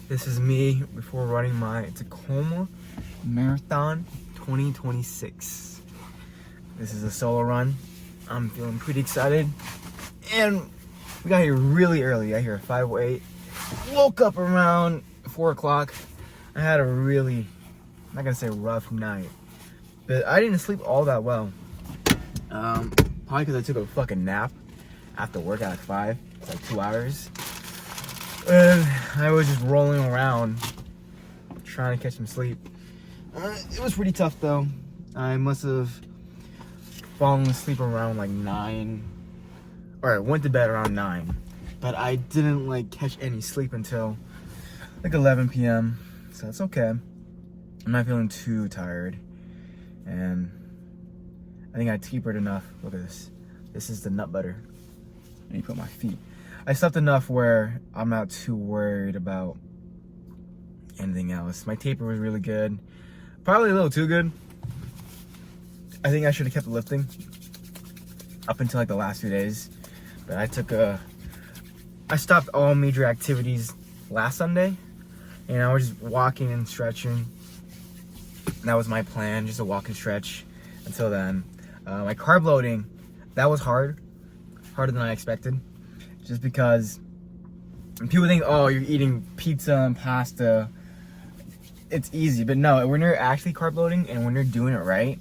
This is me before running my Tacoma Marathon 2026. This is a solo run. I'm feeling pretty excited. And we got here really early. I got here at 5:08. Woke up around 4 o'clock. I had a really, I'm not gonna say rough night, but I didn't sleep all that well. Probably because I took a fucking nap after work at like 5. It's like 2 hours. And I was just rolling around trying to catch some sleep. It was pretty tough though. I must have fallen asleep around like 9. Or I went to bed around 9. But I didn't like catch any sleep until like 11 p.m. So it's okay. I'm not feeling too tired. And I think I tapered enough. Look at this. This is the nut butter. Let me put my feet. I slept enough where I'm not too worried about anything else. My taper was really good. Probably a little too good. I think I should have kept lifting up until like the last few days. But I stopped all major activities last Sunday. And I was just walking and stretching. That was my plan, just to walk and stretch until then. My carb loading, that was hard. Harder than I expected. Just because people think, oh, you're eating pizza and pasta, it's easy. But no, when you're actually carb loading and when you're doing it right,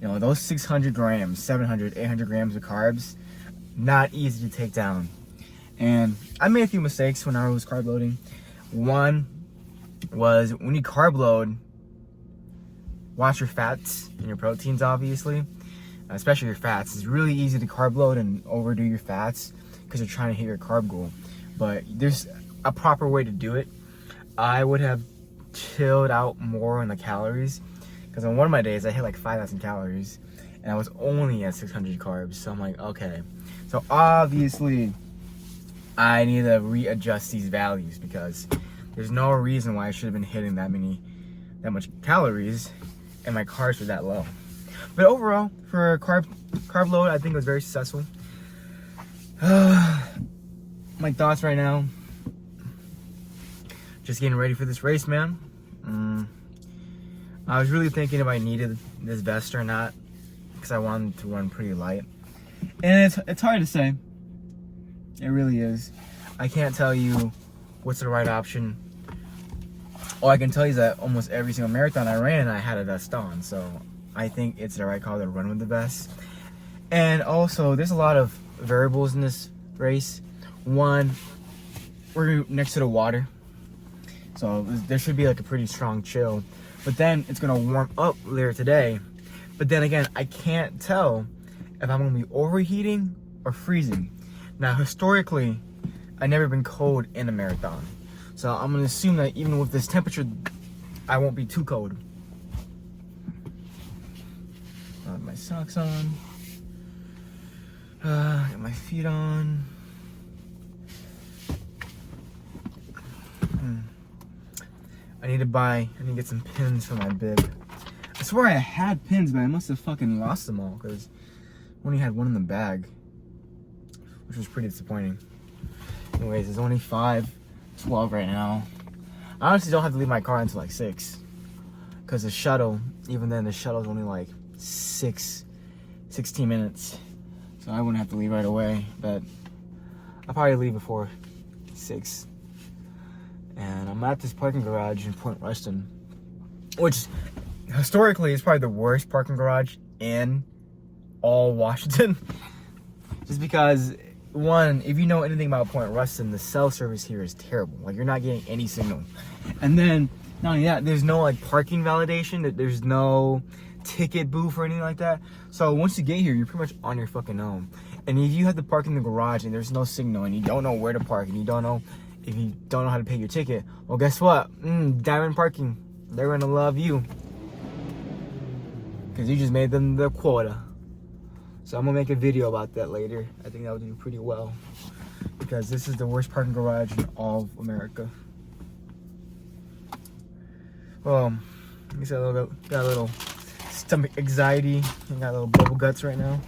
you know, those 600 grams, 700, 800 grams of carbs, not easy to take down. And I made a few mistakes when I was carb loading. One was when you carb load, watch your fats and your proteins, obviously. Especially your fats. It's really easy to carb load and overdo your fats because you're trying to hit your carb goal. But there's a proper way to do it. I would have chilled out more on the calories because on one of my days I hit like 5,000 calories and I was only at 600 carbs. So I'm like, okay. So obviously I need to readjust these values because there's no reason why I should have been hitting that much calories and my carbs were that low. But overall, for a carb load, I think it was very successful. My thoughts right now, just getting ready for this race, man. I was really thinking if I needed this vest or not, because I wanted to run pretty light. And it's hard to say. It really is. I can't tell you what's the right option. All I can tell you is that almost every single marathon I ran, I had a vest on. So I think it's the right call to run with the vest. And also, there's a lot of variables in this race. One, we're next to the water. So there should be like a pretty strong chill. But then it's going to warm up later today. But then again, I can't tell if I'm going to be overheating or freezing. Now, historically, I've never been cold in a marathon. So I'm going to assume that even with this temperature, I won't be too cold. Got my socks on. Got my feet on. I need to get some pins for my bib. I swear I had pins, but I must have fucking lost them all because I only had one in the bag, which was pretty disappointing. Anyways, it's only 5:12 right now. I honestly don't have to leave my car until like 6 because the shuttle, even then, the shuttle's only like 16 minutes. So I wouldn't have to leave right away, but I'll probably leave before 6. And I'm at this parking garage in Point Ruston, which historically is probably the worst parking garage in all Washington. Just because, one, if you know anything about Point Ruston, the cell service here is terrible. Like, you're not getting any signal. And then, not only that, there's no like parking validation, there's no ticket booth or anything like that. So once you get here, you're pretty much on your fucking own. And if you have to park in the garage and there's no signal and you don't know where to park and you don't know how to pay your ticket, well, guess what? Diamond Parking, they're gonna love you because you just made them the quota. So I'm gonna make a video about that later. I think that would do pretty well because this is the worst parking garage in all of America. Well, I got a little stomach anxiety and got a little bubble guts right now.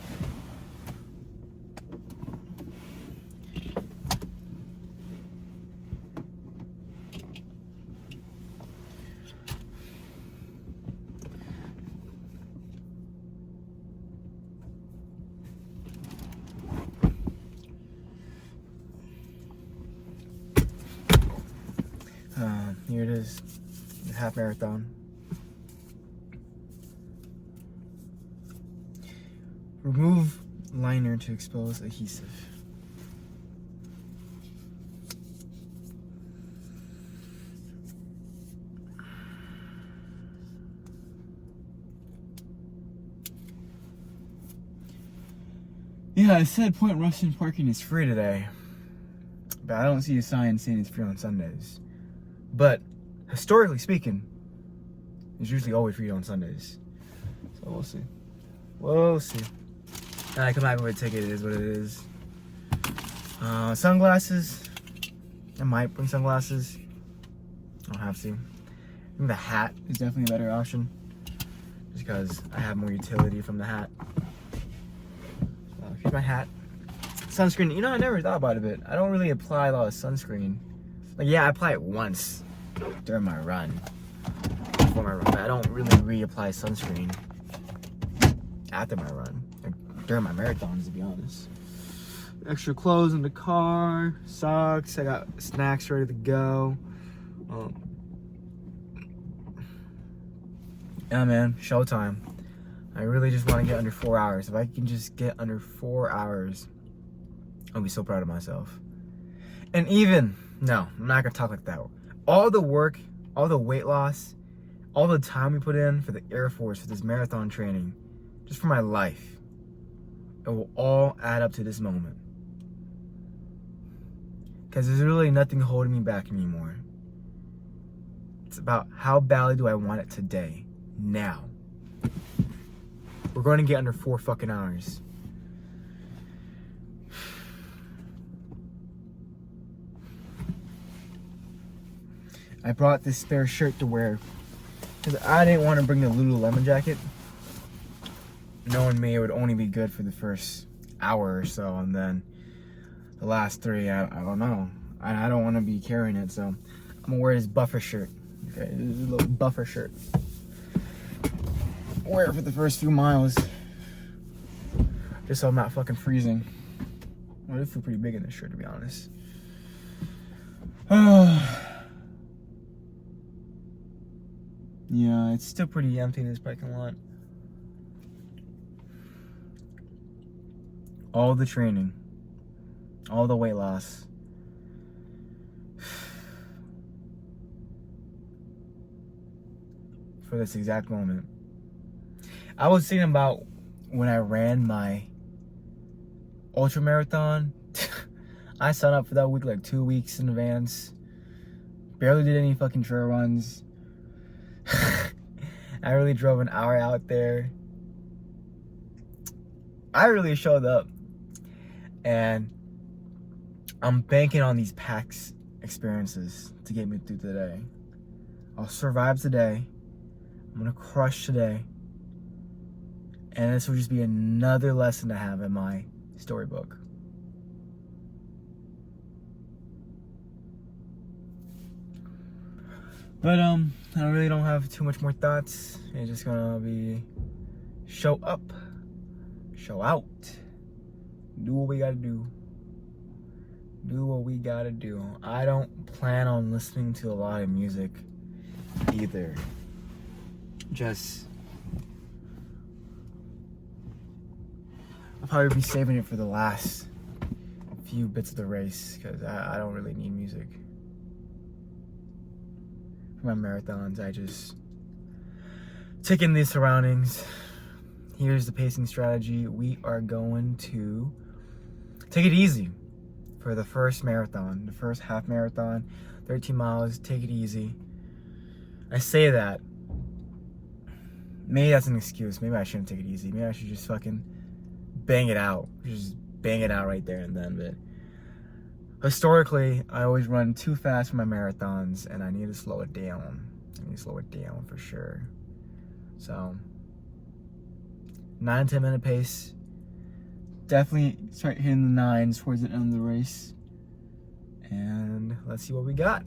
Here it is, the half marathon. Remove liner to expose adhesive. Yeah, I said Point Ruston parking is free today, but I don't see a sign saying it's free on Sundays. But historically speaking, it's usually always free on Sundays. So we'll see. We'll see. I come back with a ticket. It is what it is. Sunglasses. I might bring sunglasses. I don't have to. I think the hat is definitely a better option, just because I have more utility from the hat. Here's my hat. Sunscreen. You know, I never thought about it. I don't really apply a lot of sunscreen. Like, yeah, I apply it once during my run. Before my run, but I don't really reapply sunscreen after my run. Like, during my marathons, to be honest. Extra clothes in the car, socks. I got snacks ready to go. Yeah, man, showtime. I really just want to get under 4 hours. If I can just get under 4 hours, I'll be so proud of myself. And even, no, I'm not going to talk like that. All the work, all the weight loss, all the time we put in for the Air Force, for this marathon training, just for my life, it will all add up to this moment. Because there's really nothing holding me back anymore. It's about how badly do I want it today, now. We're going to get under 4 fucking hours. I brought this spare shirt to wear because I didn't want to bring the Lululemon jacket. Knowing me, it would only be good for the first hour or so, and then the last 3, I don't know. I don't want to be carrying it, so I'm gonna wear this buffer shirt. Okay, this is a little buffer shirt. Wear it for the first few miles, just so I'm not fucking freezing. I do feel pretty big in this shirt, to be honest. Yeah, it's still pretty empty in this parking lot. All the training, all the weight loss, for this exact moment. I was thinking about when I ran my ultra marathon. I signed up for that week like 2 weeks in advance. Barely did any fucking trail runs. I really drove an hour out there. I really showed up. And I'm banking on these PAX experiences to get me through today. I'll survive today. I'm gonna crush today. And this will just be another lesson to have in my storybook. But I really don't have too much more thoughts. It's just gonna be show up, show out, do what we gotta do. Do what we gotta do. I don't plan on listening to a lot of music either. Just, I'll probably be saving it for the last few bits of the race, because I don't really need music. For my marathons, I just take in the surroundings. Here's the pacing strategy. We are going to take it easy for the first marathon, the first half marathon, 13 miles, take it easy. I say that. Maybe that's an excuse. Maybe I shouldn't take it easy. Maybe I should just fucking bang it out. Just bang it out right there and then. But historically, I always run too fast for my marathons, and I need to slow it down. I need to slow it down for sure. So, 9-10 minute pace. Definitely start hitting the 9s towards the end of the race. And let's see what we got.